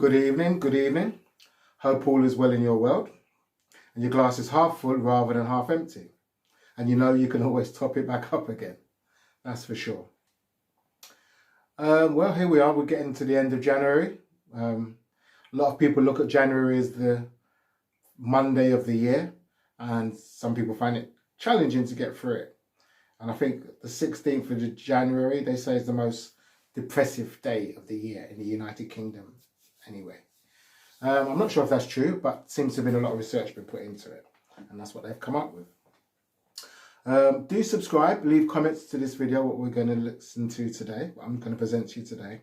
Good evening, good evening. Hope all is well in your world and your glass is half full rather than half empty. And you know you can always top it back up again. That's for sure. Well, here we are. We're getting to the end of January. A lot of people look at January as the Monday of the year, and some people find it challenging to get through it. And I think the 16th of January, they say, is the most depressive day of the year in the United Kingdom. Anyway, I'm not sure if that's true, but seems to have been a lot of research been put into it, and that's what they've come up with. Do subscribe, leave comments to this video, what we're going to listen to today, what I'm going to present to you today.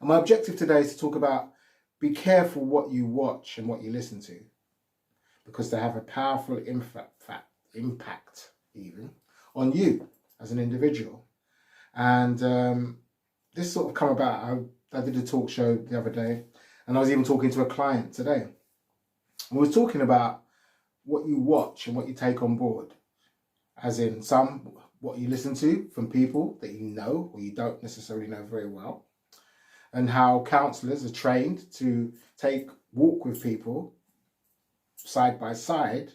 And my objective today is to talk about be careful what you watch and what you listen to, because they have a powerful impact even on you as an individual. And this sort of come about, I did a talk show the other day, and I was even talking to a client today. We were talking about what you watch and what you take on board, as in what you listen to from people that you know or you don't necessarily know very well, and how counsellors are trained to walk with people side by side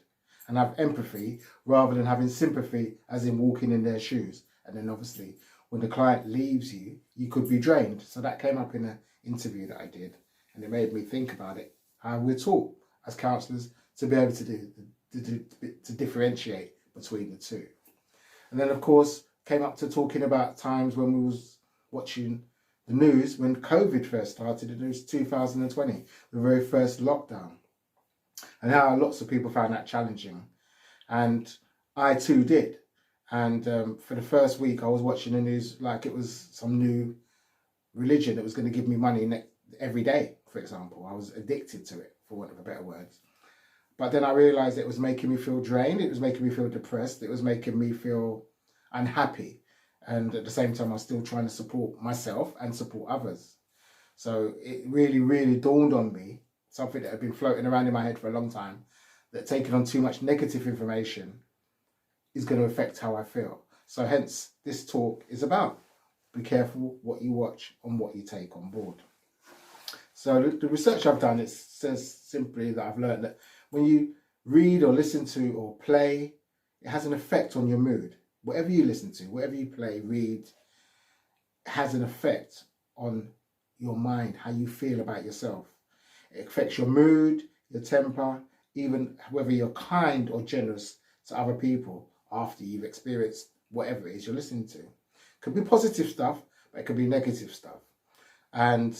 and have empathy rather than having sympathy, as in walking in their shoes. And then obviously when the client leaves you, you could be drained. So that came up in an interview that I did, and it made me think about it, how we're taught as counsellors to be able to differentiate between the two. And then of course came up to talking about times when we was watching the news when COVID first started, and it was 2020, the very first lockdown, and how lots of people found that challenging, and I too did. And for the first week I was watching the news like it was some new religion that was going to give me money every day, for example. I was addicted to it, for want of a better words. But then I realised it was making me feel drained, it was making me feel depressed, it was making me feel unhappy. And at the same time, I was still trying to support myself and support others. So it really, really dawned on me, something that had been floating around in my head for a long time, that taking on too much negative information is going to affect how I feel. So hence, this talk is about be careful what you watch and what you take on board. So the research I've done, it says simply that I've learned that when you read or listen to or play, it has an effect on your mood. Whatever you listen to, whatever you play, read, has an effect on your mind, how you feel about yourself. It affects your mood, your temper, even whether you're kind or generous to other people after you've experienced whatever it is you're listening to. It could be positive stuff, but it could be negative stuff. And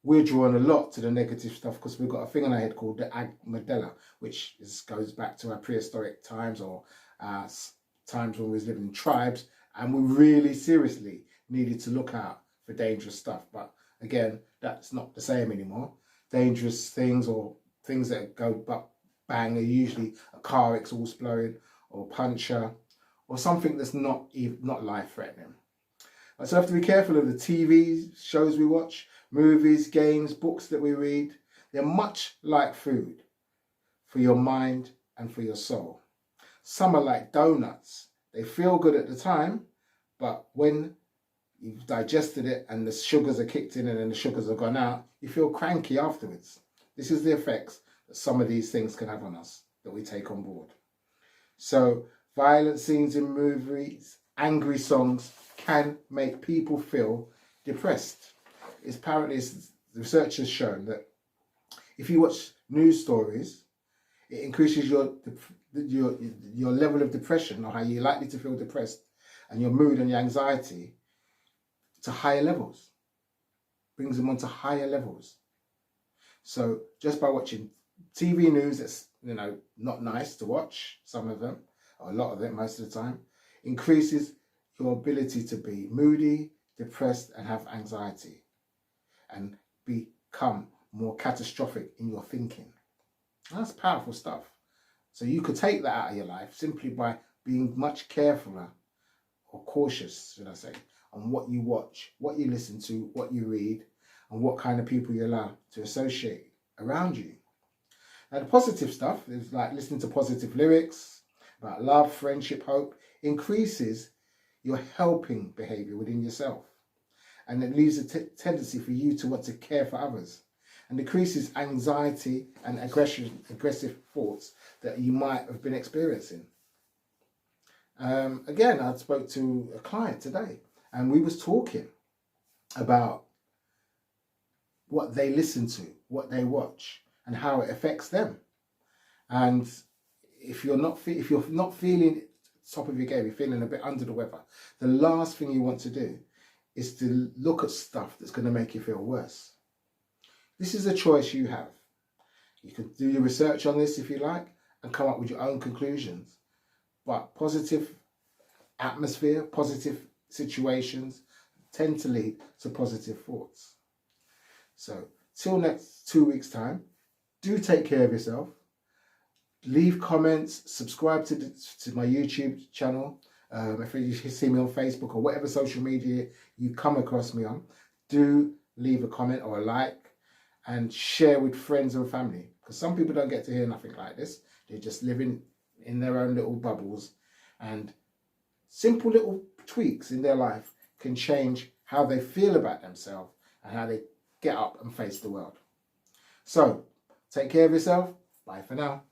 we're drawn a lot to the negative stuff because we've got a thing on our head called the amygdala, which goes back to our prehistoric times, or times when we was living in tribes, and we really seriously needed to look out for dangerous stuff. But again, that's not the same anymore. Dangerous things or things that go bang are usually a car exhaust blowing or puncture or something that's not life-threatening. So we have to be careful of the TV shows we watch, movies, games, books that we read. They're much like food for your mind and for your soul. Some are like donuts. They feel good at the time, but when you've digested it and the sugars are kicked in and then the sugars have gone out, you feel cranky afterwards. This is the effects that some of these things can have on us that we take on board. So violent scenes in movies, angry songs can make people feel depressed. The research has shown that if you watch news stories, it increases your level of depression, or how you're likely to feel depressed, and your mood and your anxiety to higher levels. Brings them onto higher levels. So just by watching TV news that's not nice to watch, some of them, or a lot of it most of the time, increases your ability to be moody, depressed, and have anxiety, and become more catastrophic in your thinking. That's powerful stuff. So you could take that out of your life simply by being much carefuler, or cautious, should I say, on what you watch, what you listen to, what you read, and what kind of people you allow to associate around you. Now the positive stuff is like listening to positive lyrics about love, friendship, hope, increases your helping behavior within yourself. And it leaves a tendency for you to want to care for others. and decreases anxiety and aggressive thoughts that you might have been experiencing. Again, I spoke to a client today, and we was talking about what they listen to, what they watch, and how it affects them. And if you're not feeling top of your game, you're feeling a bit under the weather, the last thing you want to do is to look at stuff that's going to make you feel worse. This is a choice you have. You can do your research on this if you like and come up with your own conclusions. But positive atmosphere, positive situations tend to lead to positive thoughts. So, till next 2 weeks' time, do take care of yourself. Leave comments, subscribe to my YouTube channel. If you see me on Facebook or whatever social media you come across me on, do leave a comment or a like and share with friends and family. Because some people don't get to hear nothing like this. They're just living in their own little bubbles. And simple little tweaks in their life can change how they feel about themselves and how they get up and face the world. So, take care of yourself. Bye for now.